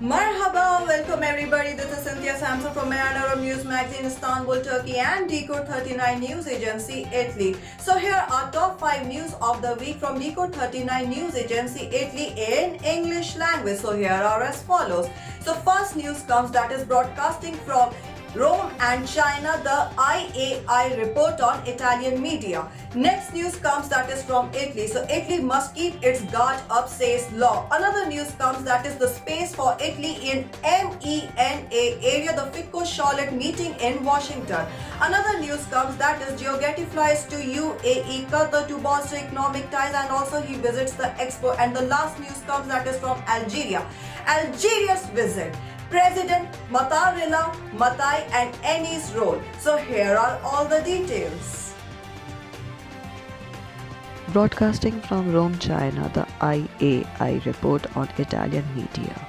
Marhaba, welcome everybody. This is Cynthia Samson from Mayan Arab News Magazine, Istanbul, Turkey, and Decode39 News Agency, Italy. So here are top 5 news of the week from Decode39 News Agency, Italy in English language. So here are as follows. So first news comes that is broadcasting from Rome and China, the IAI report on Italian media. Next news comes that is from Italy. So Italy must keep its guard up, says law. Another news comes that is the space for Italy in MENA area, the FICO Charlotte meeting in Washington. Another news comes that is Jio Goretti flies to UAE, Qatar to bolster economic ties, and also he visits the expo. And the last news comes that is from Algeria. Algeria's visit. President Mattarella, Matai and Eni's role. So here are all the details. Broadcasting from Rome, China, the IAI report on Italian media.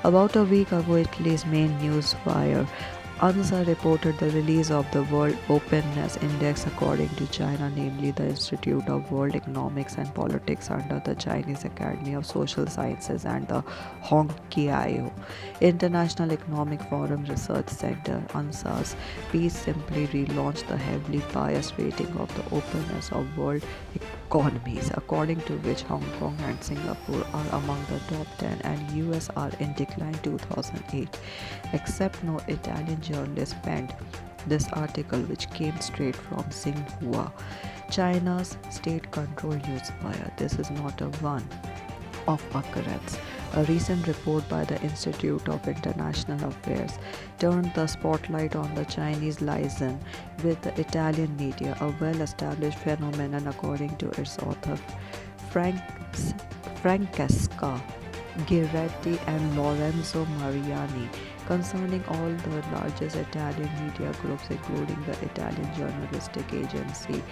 About a week ago, Italy's main news wire ANSA reported the release of the World Openness Index according to China, namely the Institute of World Economics and Politics under the Chinese Academy of Social Sciences and the Hongqiao International Economic Forum Research Center. ANSA's piece simply relaunched the heavily biased rating of the openness of world economies, according to which Hong Kong and Singapore are among the top 10 and US are in decline 2008, except no Italian journalist penned this article, which came straight from Xinhua, China's state-controlled news wire. This is not a one-off occurrence. A recent report by the Institute of International Affairs turned the spotlight on the Chinese liaison with the Italian media, a well-established phenomenon according to its author Francesca Goretti and Lorenzo Mariani, concerning all the largest Italian media groups, including the Italian journalistic agency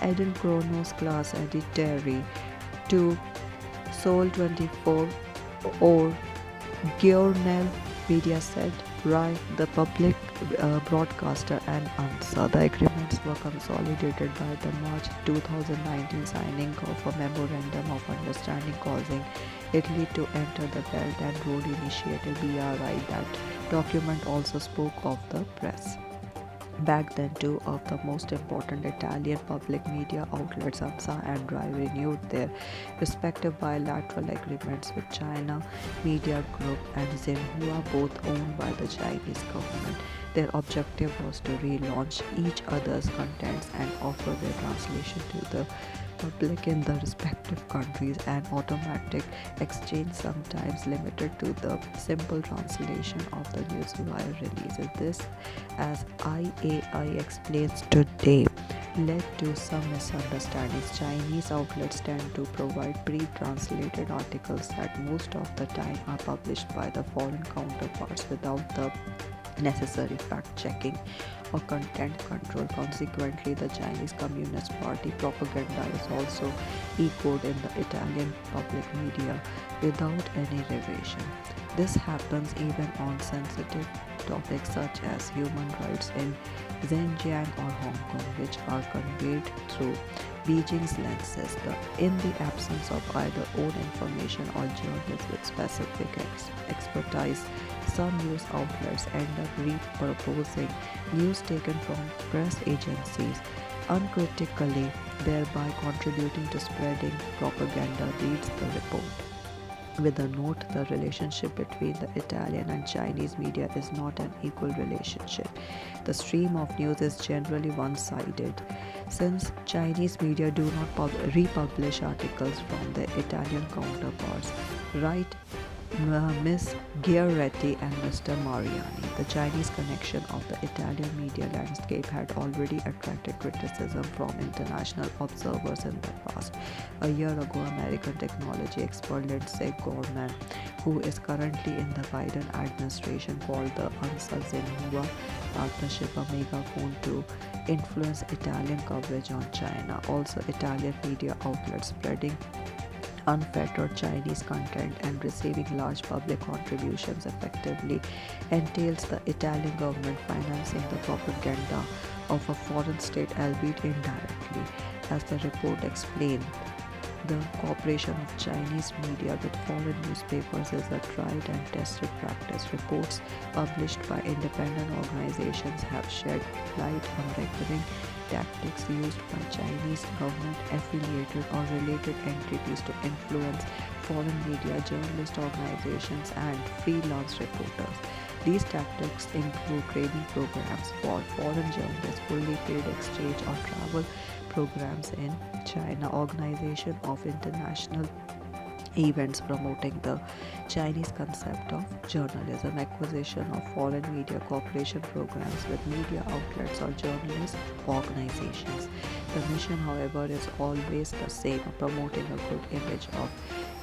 Edel Cronos Class Editeri, to Sol 24 or Giornale Mediaset, RAI, the public broadcaster, and ANSA. The agreements were consolidated by the March 2019 signing of a memorandum of understanding causing Italy to enter the Belt and Road Initiative (BRI). That document also spoke of the press. Back then, two of the most important Italian public media outlets, ANSA and RAI, renewed their respective bilateral agreements with China Media Group and Xinhua, both owned by the Chinese government. Their objective was to relaunch each other's contents and offer their translation to the public in the respective countries. An automatic exchange, sometimes limited to the simple translation of the newswire releases. This, as IAI explains today, led to some misunderstandings. Chinese outlets tend to provide pre-translated articles that most of the time are published by the foreign counterparts without the necessary fact-checking or content control. Consequently, the Chinese Communist Party propaganda is also echoed in the Italian public media without any revision. This happens even on sensitive topics such as human rights in Xinjiang or Hong Kong, which are conveyed through Beijing's lenses. In the absence of either own information or journalists with specific expertise, some news outlets end up repurposing news taken from press agencies uncritically, thereby contributing to spreading propaganda, reads the report. With a note, the relationship between the Italian and Chinese media is not an equal relationship. The stream of news is generally one-sided, since Chinese media do not republish articles from their Italian counterparts. Write Ms. Goretti and Mr. Mariani. The Chinese connection of the Italian media landscape had already attracted criticism from international observers in the past. A year ago, American technology expert Lindsay Gorman, who is currently in the Biden administration, called the ANSA-Xinhua partnership a megaphone to influence Italian coverage on China. Also, Italian media outlets spreading unfettered Chinese content and receiving large public contributions effectively entails the Italian government financing the propaganda of a foreign state, albeit indirectly. As the report explained, The cooperation of Chinese media with foreign newspapers is a tried and tested practice. Reports published by independent organizations have shed light on recurring tactics used by Chinese government affiliated or related entities to influence foreign media, journalist organizations, and freelance reporters. These tactics include training programs for foreign journalists, fully paid exchange or travel programs in China, organization of international events promoting the Chinese concept of journalism, acquisition of foreign media cooperation programs with media outlets or journalist organizations. The mission, however, is always the same, promoting a good image of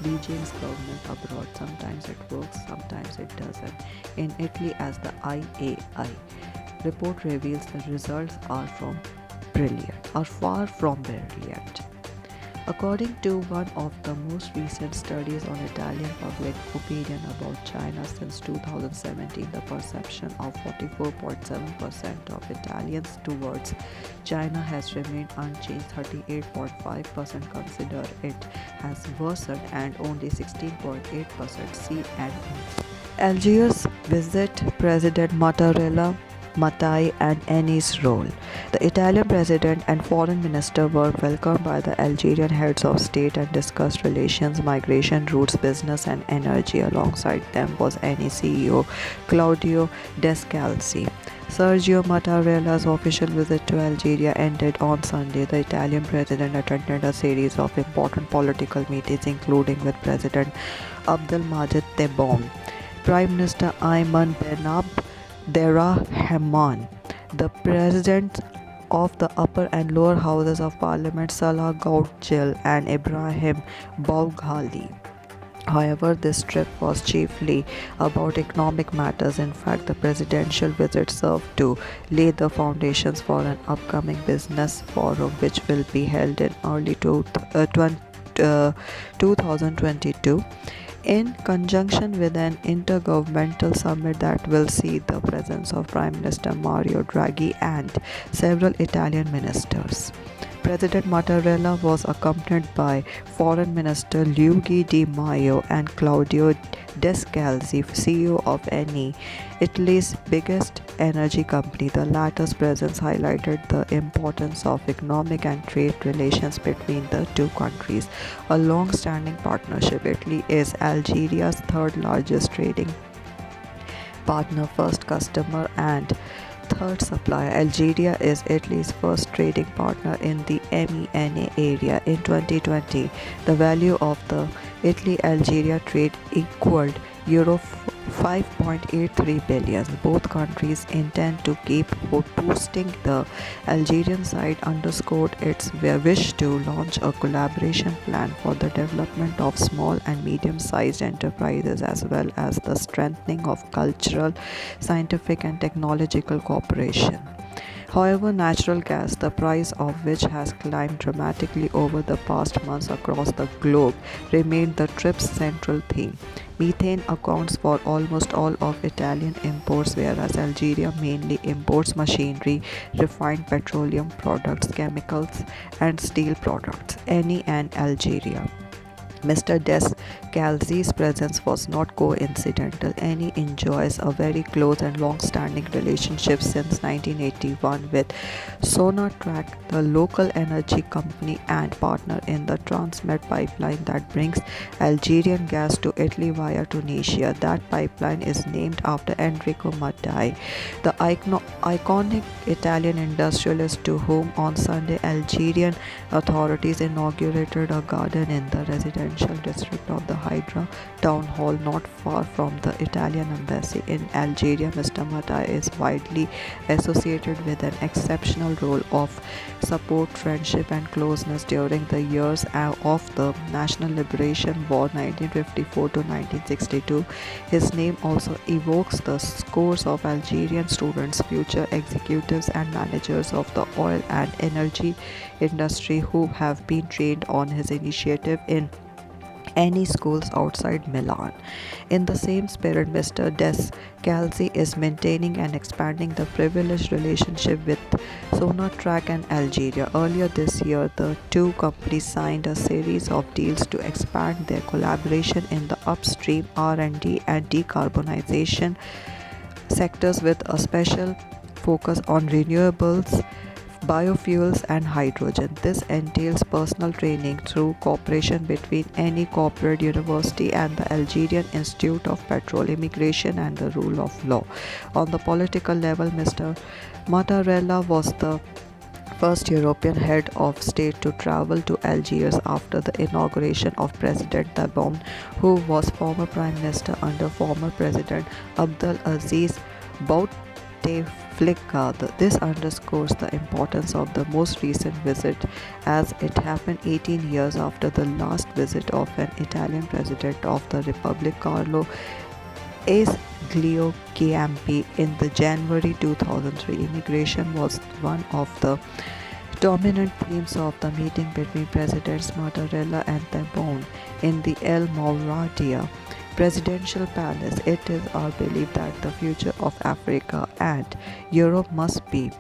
Beijing's government abroad. Sometimes it works, sometimes it doesn't. In Italy, as the IAI report reveals, the results are far from brilliant. According to one of the most recent studies on Italian public opinion about China since 2017, the perception of 44.7% of Italians towards China has remained unchanged. 38.5% consider it has worsened and only 16.8% see an improvement. Algiers visit President Mattai and Eni's role. The Italian president and foreign minister were welcomed by the Algerian heads of state and discussed relations, migration routes, business and energy. Alongside them was Eni CEO Claudio Descalzi. Sergio Mattarella's official visit to Algeria ended on Sunday. The Italian president attended a series of important political meetings, including with President Abdelmadjid Tebboune, Prime Minister Ayman Abderrahman, the presidents of the upper and lower houses of parliament Salah Gautjil and Ibrahim Boughali. However, this trip was chiefly about economic matters. In fact, the presidential visit served to lay the foundations for an upcoming business forum which will be held in early 2022 in conjunction with an intergovernmental summit that will see the presence of Prime Minister Mario Draghi and several Italian ministers. President Mattarella was accompanied by Foreign Minister Luigi Di Maio and Claudio Descalzi, CEO of Eni, Italy's biggest energy company. The latter's presence highlighted the importance of economic and trade relations between the two countries, a long-standing partnership. Italy is Algeria's third largest trading partner, first customer and third supplier. Algeria is Italy's first trading partner in the MENA area. In 2020, the value of the Italy-Algeria trade equaled Euro 5.83 billion. Both countries intend to keep boosting. The Algerian side underscored its wish to launch a collaboration plan for the development of small and medium-sized enterprises, as well as the strengthening of cultural, scientific and technological cooperation. However, natural gas, the price of which has climbed dramatically over the past months across the globe, remained the trip's central theme. Methane accounts for almost all of Italian imports, whereas Algeria mainly imports machinery, refined petroleum products, chemicals, and steel products. Eni and Algeria. Mr. Descalzi's presence was not coincidental. Eni enjoys a very close and long-standing relationship since 1981 with Sonatrach, the local energy company and partner in the Transmed pipeline that brings Algerian gas to Italy via Tunisia. That pipeline is named after Enrico Mattei, the iconic Italian industrialist to whom on Sunday Algerian authorities inaugurated a garden in the residential district of the Hydra town hall not far from the Italian embassy in Algeria. Mr. Mattei is widely associated with an exceptional role of support, friendship and closeness during the years of the National Liberation War 1954 to 1962. His name also evokes the scores of Algerian students, future executives and managers of the oil and energy industry who have been trained on his initiative in any schools outside Milan. In the same spirit, Mr. Descalzi is maintaining and expanding the privileged relationship with Sonatrach and Algeria. Earlier this year, the two companies signed a series of deals to expand their collaboration in the upstream R&D and decarbonization sectors with a special focus on renewables, biofuels and hydrogen. This entails personal training through cooperation between any corporate university and the Algerian Institute of Petrol, Immigration and the Rule of Law. On the political level, Mr. Mattarella was the first European head of state to travel to Algiers after the inauguration of President Tebboune, who was former Prime Minister under former President Abdelaziz Bouteflika. This underscores the importance of the most recent visit, as it happened 18 years after the last visit of an Italian President of the Republic, Carlo Aglio-Ciampi, in the January 2003. Immigration was one of the dominant themes of the meeting between Presidents Mattarella and Tebboune in the El Mouradia Presidential Palace. It is our belief that the future of Africa and Europe must be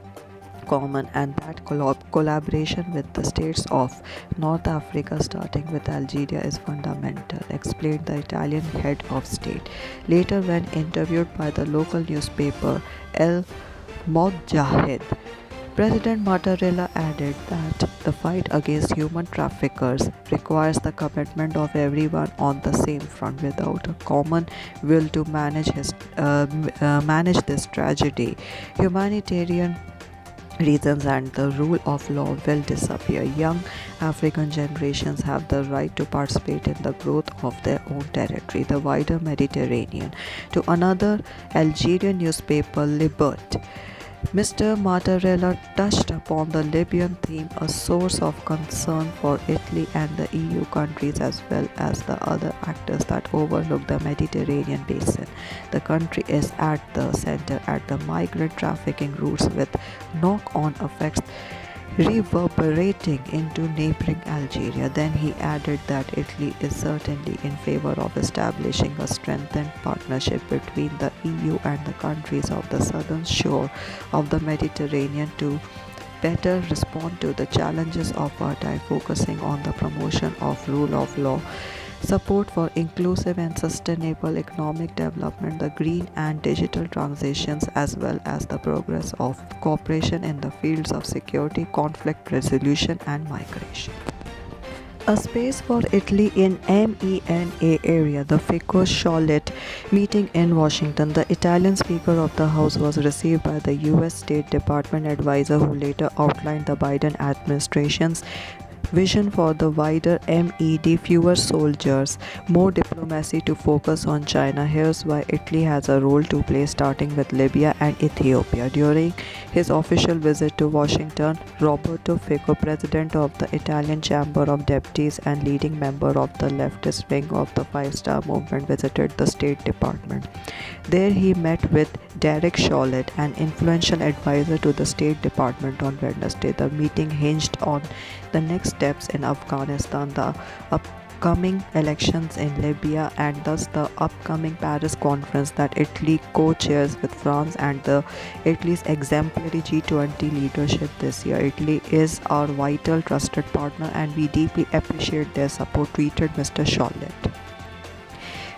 common, and that collaboration with the states of North Africa, starting with Algeria, is fundamental, explained the Italian head of state. Later, when interviewed by the local newspaper El Mojahid, President Mattarella added that the fight against human traffickers requires the commitment of everyone on the same front. Without a common will to manage this tragedy, humanitarian reasons and the rule of law will disappear. Young African generations have the right to participate in the growth of their own territory, the wider Mediterranean. To another Algerian newspaper, Libert, Mr. Mattarella touched upon the Libyan theme, a source of concern for Italy and the EU countries as well as the other actors that overlook the Mediterranean basin. The country is at the center at the migrant trafficking routes, with knock-on effects reverberating into neighboring Algeria. Then he added that Italy is certainly in favor of establishing a strengthened partnership between the EU and the countries of the southern shore of the Mediterranean to better respond to the challenges of our time, focusing on the promotion of rule of law, support for inclusive and sustainable economic development, the green and digital transitions, as well as the progress of cooperation in the fields of security, conflict resolution and migration. A space for Italy in MENA area. The Fico-Charlotte meeting in Washington. The Italian Speaker of the House was received by the U.S. State Department advisor, who later outlined the Biden administration's vision for the wider MED: fewer soldiers, more diplomacy to focus on China. Here's why Italy has a role to play, starting with Libya and Ethiopia. During his official visit to Washington, Roberto Fico, president of the Italian Chamber of Deputies and leading member of the leftist wing of the Five Star Movement, visited the State Department. There he met with Derek Chollet, an influential advisor to the State Department, on Wednesday. The meeting hinged on the next steps in Afghanistan, the upcoming elections in Libya, and thus the upcoming Paris conference that Italy co-chairs with France, and the Italy's exemplary G20 leadership this year. Italy is our vital trusted partner and we deeply appreciate their support, tweeted Mr. Chollet.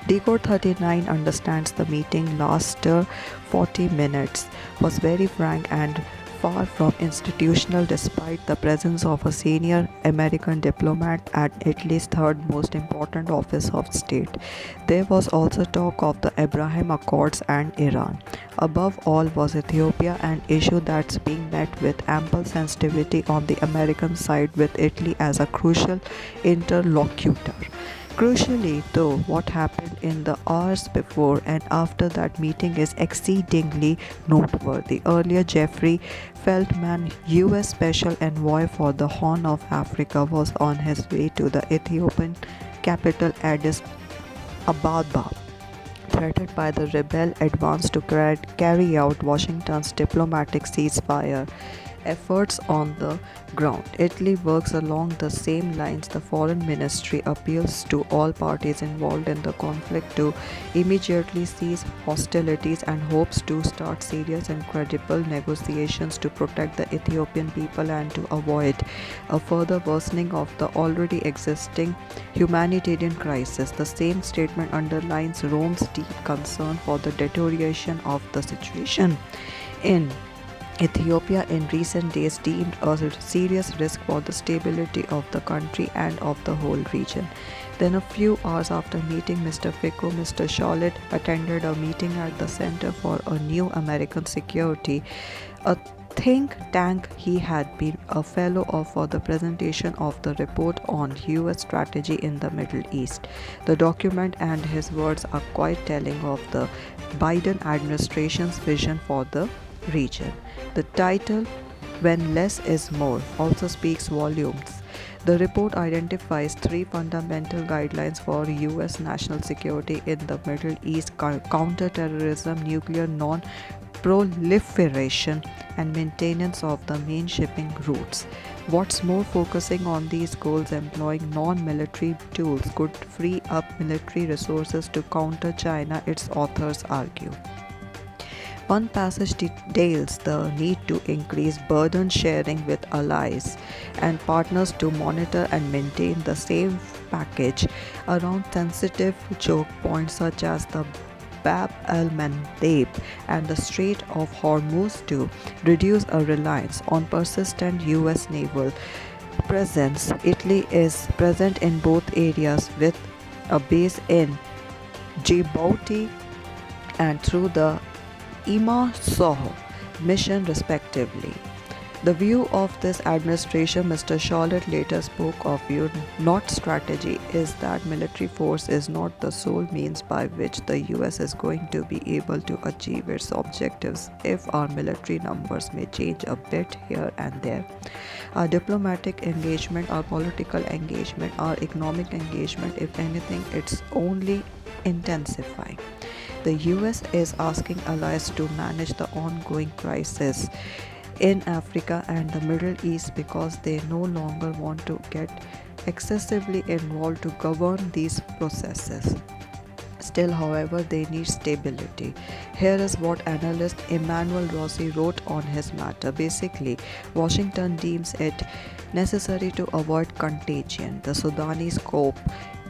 Decode39 understands the meeting lasted 40 minutes, was very frank and far from institutional, despite the presence of a senior American diplomat at Italy's third most important office of state. There was also talk of the Abraham Accords and Iran. Above all was Ethiopia, an issue that's being met with ample sensitivity on the American side, with Italy as a crucial interlocutor. Crucially, though, what happened in the hours before and after that meeting is exceedingly noteworthy. Earlier, Jeffrey Feltman, U.S. Special Envoy for the Horn of Africa, was on his way to the Ethiopian capital Addis Ababa, threatened by the rebel advance to carry out Washington's diplomatic ceasefire. efforts on the ground. Italy works along the same lines. The Foreign Ministry appeals to all parties involved in the conflict to immediately cease hostilities and hopes to start serious and credible negotiations to protect the Ethiopian people and to avoid a further worsening of the already existing humanitarian crisis. The same statement underlines Rome's deep concern for the deterioration of the situation in Ethiopia in recent days, deemed a serious risk for the stability of the country and of the whole region. Then a few hours after meeting Mr. Fico, Mr. Charlotte attended a meeting at the Center for a New American Security, a think tank he had been a fellow of for the presentation of the report on US strategy in the Middle East. The document and his words are quite telling of the Biden administration's vision for the region. The title, When Less is More, also speaks volumes. The report identifies three fundamental guidelines for US national security in the Middle East: counterterrorism, nuclear non-proliferation, and maintenance of the main shipping routes. What's more, focusing on these goals, employing non-military tools could free up military resources to counter China, its authors argue. One passage details the need to increase burden sharing with allies and partners to monitor and maintain the same package around sensitive choke points such as the Bab el-Mandeb and the Strait of Hormuz to reduce a reliance on persistent US naval presence. Italy is present in both areas with a base in Djibouti and through the Soho mission respectively. The view of this administration, Mr. Charlotte later spoke of view, not strategy, is that military force is not the sole means by which the US is going to be able to achieve its objectives. If our military numbers may change a bit here and there, our diplomatic engagement, our political engagement, our economic engagement, if anything, it's only intensifying. The US is asking allies to manage the ongoing crisis in Africa and the Middle East because they no longer want to get excessively involved to govern these processes. Still, however, they need stability. Here is what analyst Emmanuel Rossi wrote on his matter. Basically, Washington deems it necessary to avoid contagion. The Sudanese coup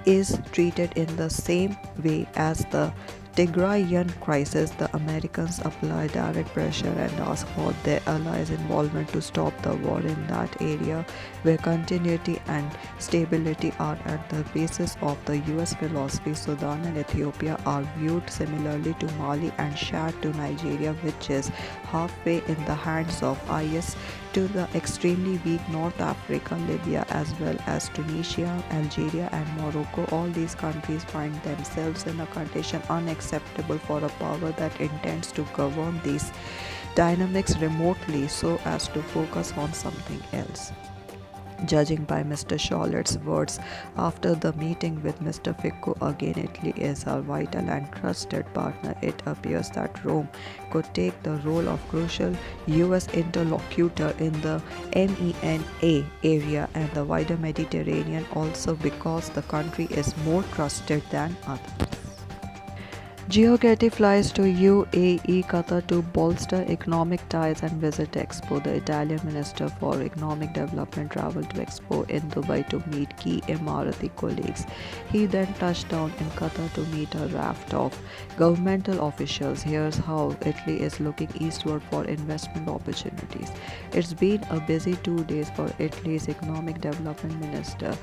is treated in the same way as the Tigrayan crisis. The Americans apply direct pressure and ask for their allies' involvement to stop the war in that area where continuity and stability are at the basis of the US philosophy. Sudan and Ethiopia are viewed similarly to Mali and Chad to Nigeria, which is halfway in the hands of IS, to the extremely weak North Africa, Libya, as well as Tunisia, Algeria and Morocco. All these countries find themselves in a condition unacceptable for a power that intends to govern these dynamics remotely so as to focus on something else. Judging by Mr. Charlotte's words after the meeting with Mr. Fico, again Italy is a vital and trusted partner. It appears that Rome could take the role of crucial US interlocutor in the MENA area and the wider Mediterranean also because the country is more trusted than others. Jio Goretti flies to UAE, Qatar to bolster economic ties and visit Expo. The Italian Minister for Economic Development traveled to Expo in Dubai to meet key Emirati colleagues. He then touched down in Qatar to meet a raft of governmental officials. Here's how Italy is looking eastward for investment opportunities. It's been a busy 2 days for Italy's Economic Development Minister,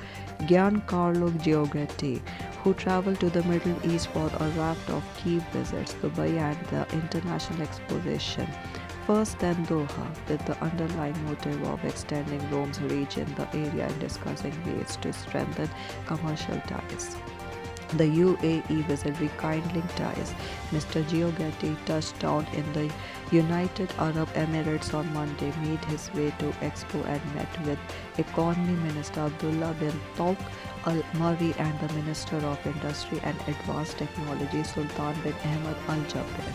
Giancarlo Jio Goretti, who traveled to the Middle East for a raft of key visits, Dubai and the International Exposition. First, then Doha, with the underlying motive of extending Rome's reach in the area and discussing ways to strengthen commercial ties. The UAE visit rekindling ties. Mr. Jio Goretti touched down in the United Arab Emirates on Monday, made his way to Expo and met with Economy Minister Abdullah bin Tawq Al Murray and the Minister of Industry and Advanced Technology Sultan bin Ahmed Al Jaber.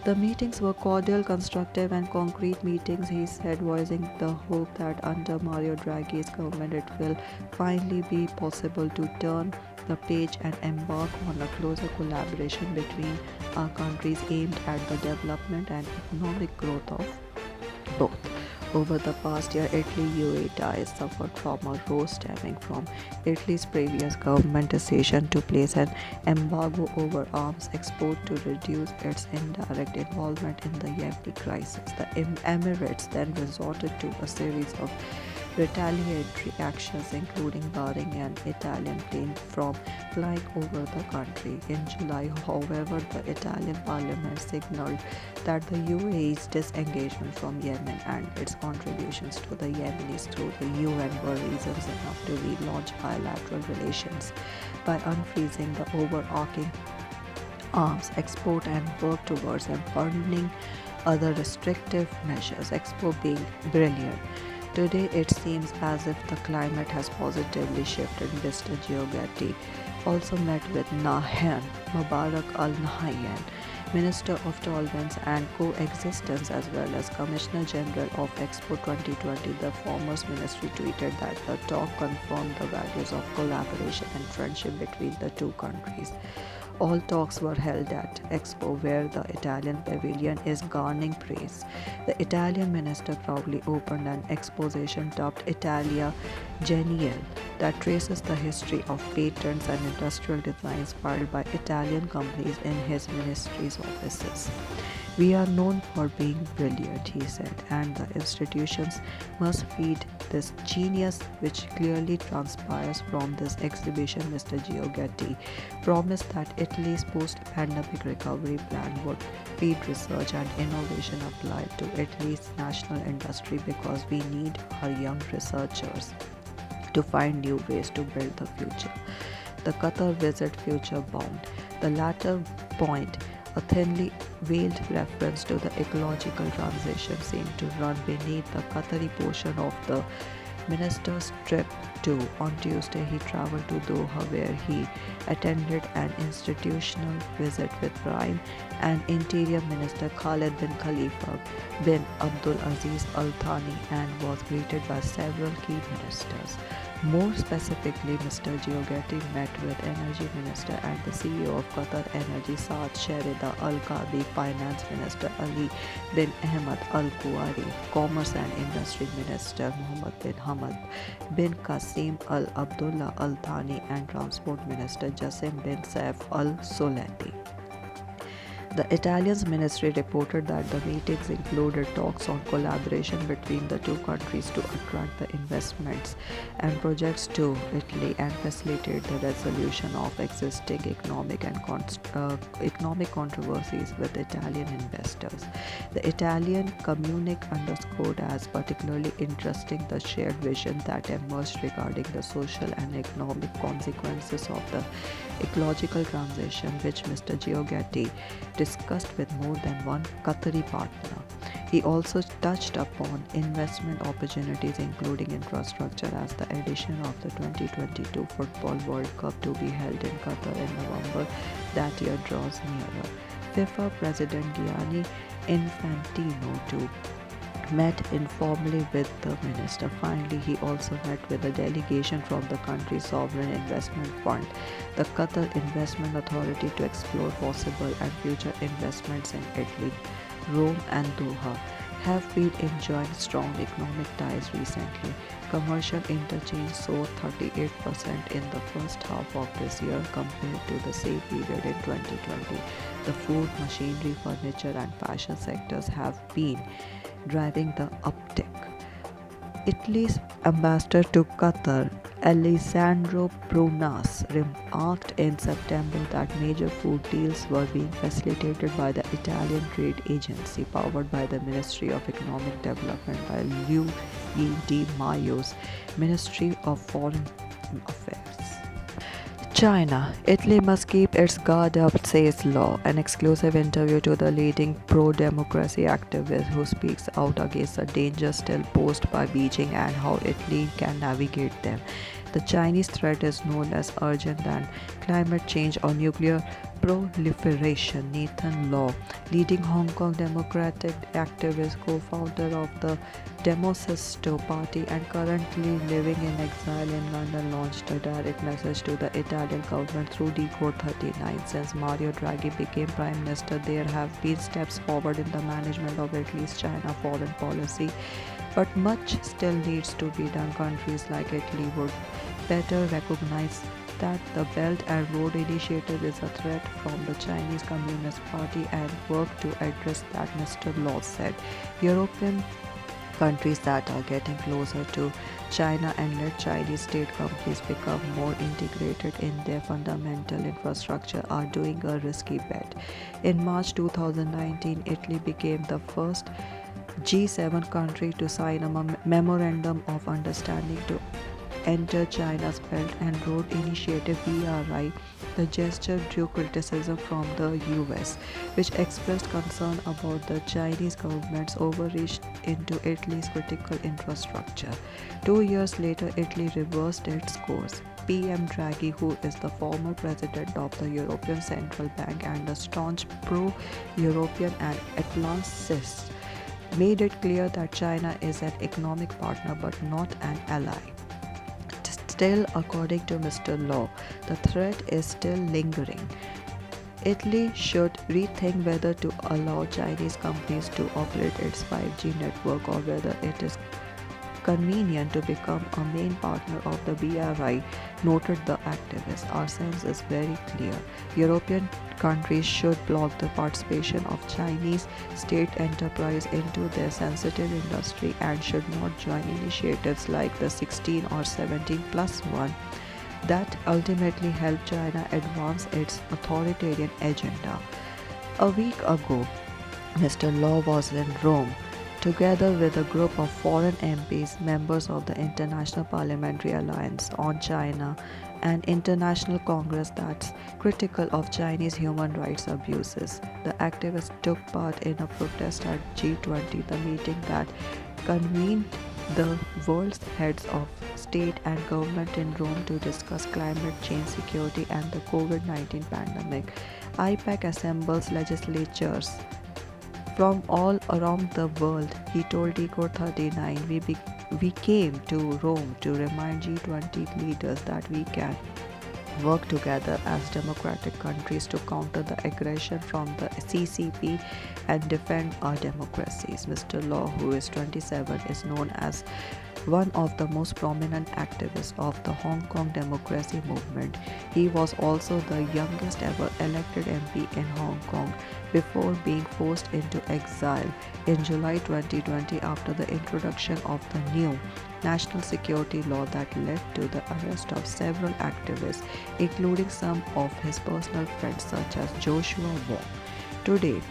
The meetings were cordial, constructive, and concrete meetings, he said, voicing the hope that under Mario Draghi's government it will finally be possible to turn the page and embark on a closer collaboration between our countries aimed at the development and economic growth of both. Over the past year, Italy-UAE ties suffered from a row stemming from Italy's previous government decision to place an embargo over arms export to reduce its indirect involvement in the Yemeni crisis. The Emirates then resorted to a series of retaliatory actions, including barring an Italian plane from flying over the country. In July, however, the Italian parliament signaled that the UAE's disengagement from Yemen and its contributions to the Yemenis through the UN were reasons enough to relaunch bilateral relations by unfreezing the overarching arms export and work towards empanelling other restrictive measures, Expo being brilliant. Today, it seems as if the climate has positively shifted. Mr. Jio Goretti also met with Nahyan Mubarak Al Nahyan, Minister of Tolerance and Coexistence, as well as Commissioner General of Expo 2020. The former's ministry tweeted that the talk confirmed the values of collaboration and friendship between the two countries. All talks were held at Expo, where the Italian pavilion is garnering praise. The Italian minister proudly opened an exposition dubbed Italia Geniale that traces the history of patents and industrial designs filed by Italian companies in his ministry's offices. We are known for being brilliant, he said, and the institutions must feed this genius, which clearly transpires from this exhibition. Mr. Jio Goretti promised that Italy's post-pandemic recovery plan would feed research and innovation applied to Italy's national industry, because we need our young researchers to find new ways to build the future. The Qatar visit future bound. The latter point, a thinly veiled reference to the ecological transition, seemed to run beneath the Qatari portion of the minister's trip too. On Tuesday, he traveled to Doha, where he attended an institutional visit with Prime and Interior Minister Khaled bin Khalifa bin Abdul Aziz Al Thani and was greeted by several key ministers. More specifically, Mr. Jio Goretti met with Energy Minister and the CEO of Qatar Energy Saad Sherida Al Qadi, Finance Minister Ali bin Ahmed Al Kuwari, Commerce and Industry Minister Mohammed bin Hamad bin Qasim Al Abdullah Al Thani, and Transport Minister Jassim bin Saif Al Solati. The Italian's ministry reported that the meetings included talks on collaboration between the two countries to attract the investments and projects to Italy and facilitate the resolution of existing economic controversies with Italian investors. The Italian communique underscored as particularly interesting the shared vision that emerged regarding the social and economic consequences of the ecological transition, which Mr. Jio Goretti discussed with more than one Qatari partner. He also touched upon investment opportunities, including infrastructure, as the edition of the 2022 Football World Cup to be held in Qatar in November that year draws nearer. FIFA President Gianni Infantino too met informally with the minister. Finally, he also met with a delegation from the country's sovereign investment fund, the Qatar Investment Authority, to explore possible and future investments in Italy. Rome and Doha have been enjoying strong economic ties recently. Commercial interchange soared 38% in the first half of this year compared to the same period in 2020. The food, machinery, furniture and fashion sectors have been driving the uptick. Italy's ambassador to Qatar, Alessandro Prunas, remarked in September that major food deals were being facilitated by the Italian trade agency powered by the Ministry of Economic Development, by Luigi Di Maio's Ministry of Foreign Affairs. China. Italy must keep its guard up, says law. An exclusive interview to the leading pro-democracy activist who speaks out against the dangers still posed by Beijing and how Italy can navigate them. The The Chinese threat is no less urgent than climate change or nuclear proliferation. Nathan Law, leading Hong Kong Democratic activist, co-founder of the Demosisto Party and currently living in exile in London, launched a direct message to the Italian government through Decode39. Since Mario Draghi became Prime Minister, there have been steps forward in the management of Italy's China foreign policy, but much still needs to be done. Countries like Italy would better recognize that the Belt and Road Initiative is a threat from the Chinese Communist Party and work to address that, Mr. Law said. European countries that are getting closer to China and let Chinese state companies become more integrated in their fundamental infrastructure are doing a risky bet. In March 2019, Italy became the first G7 country to sign a memorandum of understanding to enter China's Belt and Road Initiative (BRI). The gesture drew criticism from the US, which expressed concern about the Chinese government's overreach into Italy's critical infrastructure. 2 years later, Italy reversed its course. PM Draghi, who is the former president of the European Central Bank and a staunch pro-European and Atlantist, made it clear that China is an economic partner but not an ally. Still, according to Mr. Law, the threat is still lingering. Italy should rethink whether to allow Chinese companies to operate its 5G network or whether it is convenient to become a main partner of the BRI, noted the activist. Our sense is very clear. European countries should block the participation of Chinese state enterprise into their sensitive industry and should not join initiatives like the 16 or 17+1 that ultimately help China advance its authoritarian agenda. A week ago, Mr. Law was in Rome together with a group of foreign MPs, members of the International Parliamentary Alliance on China, an international congress that's critical of Chinese human rights abuses. The activists took part in a protest at G20, the meeting that convened the world's heads of state and government in Rome to discuss climate change, security, and the COVID-19 pandemic. IPAC assembles legislatures from all around the world. He told Decode39, we came to Rome to remind G20 leaders that we can work together as democratic countries to counter the aggression from the CCP and defend our democracies. Mr. Law, who is 27, is known as one of the most prominent activists of the Hong Kong democracy movement. He was also the youngest ever elected MP in Hong Kong before being forced into exile in July 2020 after the introduction of the new national security law that led to the arrest of several activists, including some of his personal friends such as Joshua Wong. Today,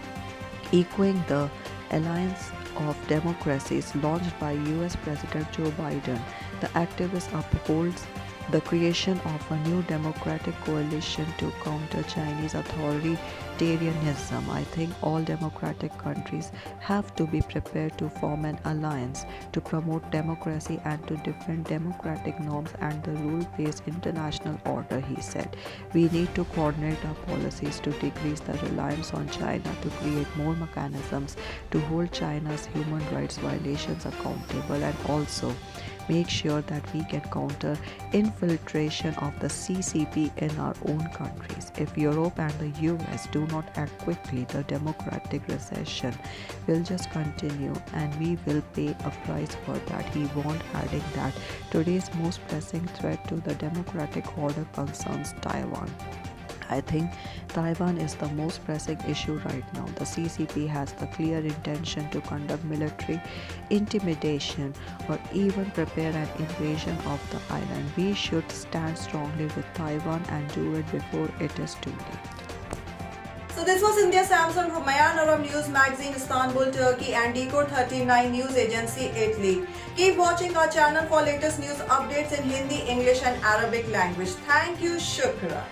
echoing the Alliance of Democracies launched by US President Joe Biden, the activist upholds the creation of a new democratic coalition to counter Chinese authoritarianism. I think all democratic countries have to be prepared to form an alliance to promote democracy and to defend democratic norms and the rule-based international order, he said. We need to coordinate our policies to decrease the reliance on China, to create more mechanisms to hold China's human rights violations accountable, and also make sure that we can counter infiltration of the CCP in our own countries. If Europe and the US do not act quickly, the democratic recession will just continue and we will pay a price for that, he warned, adding that today's most pressing threat to the democratic order concerns Taiwan. I think Taiwan is the most pressing issue right now. The CCP has the clear intention to conduct military intimidation or even prepare an invasion of the island. We should stand strongly with Taiwan and do it before it is too late. So this was India Samson from Mayan Arab News Magazine, Istanbul, Turkey, and Decode39 News Agency, Italy. Keep watching our channel for latest news updates in Hindi, English, and Arabic language. Thank you. Shukra.